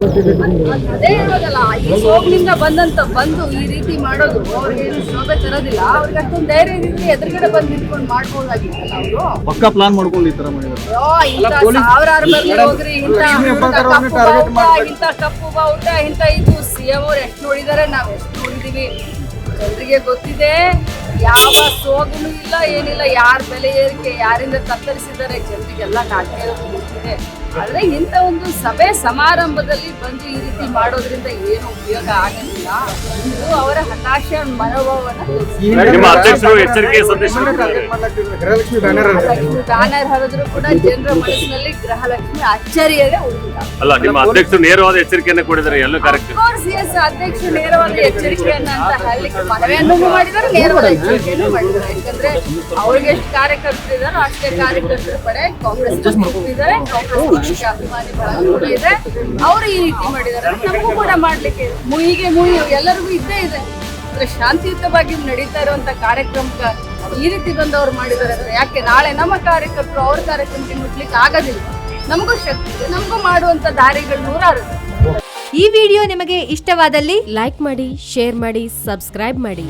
ಅದೇ ಇರೋದಲ್ಲ, ಈ ಸೋಗಿನಿಂದ ಬಂದು ಈ ರೀತಿ ಮಾಡೋದು ಅವ್ರಿಗೇನು ಶೋಭೆ ತರೋದಿಲ್ಲ. ಅವ್ರಿಗೆ ಅಷ್ಟೊಂದು ಧೈರ್ಯ ಇದ್ರೆ ಎದುರುಗಡೆ ಬಂದು ನಿಂತ್ಕೊಂಡು ಮಾಡ್ಬೋದಾಗಿತ್ತಲ್ಲ ಅವರು. ಪಕ್ಕ ಪ್ಲಾನ್ ಮಾಡ್ಕೊಂಡು ಈ ತರ ಮಾಡಿದ್ರು. ಇಂಥ ಸಾವಿರಾರು ಬರ್ಲಿ ಹೋಗ್ರಿ, ಇಂಥ ಕಪ್ಪು ಬಾವುಟ ಇಂಥ ಇದು CM ಅವ್ರು ಎಷ್ಟು ನೋಡಿದಾರೆ, ನಾವ್ ಎಷ್ಟು ನೋಡಿದೀವಿ. ಜನರಿಗೆ ಗೊತ್ತಿದೆ, ಯಾವ ಸೋಗನು ಇಲ್ಲ ಏನಿಲ್ಲ, ಯಾರ ಬೆಲೆ ಏರಿಕೆ ಯಾರಿಂದ ತತ್ತರಿಸಿದ್ದಾರೆ ಜನರಿಗೆಲ್ಲ ನಾಟ್ಯ ಗೊತ್ತಿದೆ. ಆದ್ರೆ ಇಂಥ ಒಂದು ಸಭೆ ಸಮಾರಂಭದಲ್ಲಿ ಬಂದು ಈ ರೀತಿ ಮಾಡೋದ್ರಿಂದ ಏನು ಉಪಯೋಗ ಆಗಲಿಲ್ಲ. ಇದು ಅವರ ಹತಾಶೆ ಮನೋಭಾವನ. ಗೃಹಲಕ್ಷ್ಮಿ ಬ್ಯಾನರ್ ಹರಿದ್ರು ಕೂಡ ಜನರ ಮನಸ್ಸಿನಲ್ಲಿ ಗೃಹಲಕ್ಷ್ಮಿ ಅಚ್ಚರಿಯದೇ ಉಳಿದಿಲ್ಲ. ಅಲ್ಲ, ನಿಮ್ಮ ಅಧ್ಯಕ್ಷರು ನೇರವಾದ ಎಚ್ಚರಿಕೆಯನ್ನು ಕೊಡಿದ್ದಾರೆ ಎಲ್ಲ ಕಾರ್ಯಕ್ರಮ. ಅಧ್ಯಕ್ಷರು ನೇರವಾದ ಎಚ್ಚರಿಕೆಯನ್ನ ಅಂತ ಹೇಳಲಿಕ್ಕೆ ಮನವಿಯನ್ನು ಮಾಡಿದ್ದಾರೆ, ನೇರವಾದ ಎಚ್ಚರಿಕೆಯನ್ನು ಮಾಡಿದ್ದಾರೆ. ಯಾಕಂದ್ರೆ ಅವ್ರಿಗೆ ಎಷ್ಟು ಕಾರ್ಯಕರ್ತರಿದ್ದಾರೋ ಅಷ್ಟೇ ಕಾರ್ಯಕರ್ತರ ಪಡೆ ಕಾಂಗ್ರೆಸ್ ಇದ್ದಾರೆ, ಕಾಂಗ್ರೆಸ್ ಅಭಿಮಾನಿ ಬಳಗ ಕೂಡ ಇದೆ. ಅವರು ಈ ರೀತಿ ಮಾಡಿದ್ದಾರೆ, ನಮಗೂ ಕೂಡ ಮಾಡ್ಲಿಕ್ಕೆ ಮುಯಿಗೆ ಎಲ್ಲರಿಗೂ ಇದ್ದೇ ಇದೆ. ಅಂದ್ರೆ ಶಾಂತಿಯುತವಾಗಿ ನಡೀತಾ ಇರುವಂತ ಕಾರ್ಯಕ್ರಮಕ್ಕೆ ಈ ರೀತಿ ಬಂದವ್ರು ಮಾಡಿದ್ದಾರೆ ಅಂದ್ರೆ ಯಾಕೆ ನಾಳೆ ನಮ್ಮ ಕಾರ್ಯಕರ್ತರು ಅವ್ರ ಕಾರ್ಯಕ್ರಮಕ್ಕೆ ಮುಟ್ಲಿಕ್ಕೆ ಆಗೋದಿಲ್ಲ. ನಮಗೂ ಶಕ್ತಿ ಇದೆ, ನಮಗೂ ಮಾಡುವಂತ ದಾರಿಗಳು ನೂರಾರು. ಈ ವಿಡಿಯೋ ನಿಮಗೆ ಇಷ್ಟವಾದಲ್ಲಿ ಲೈಕ್ ಮಾಡಿ, ಶೇರ್ ಮಾಡಿ, ಸಬ್ಸ್ಕ್ರೈಬ್ ಮಾಡಿ.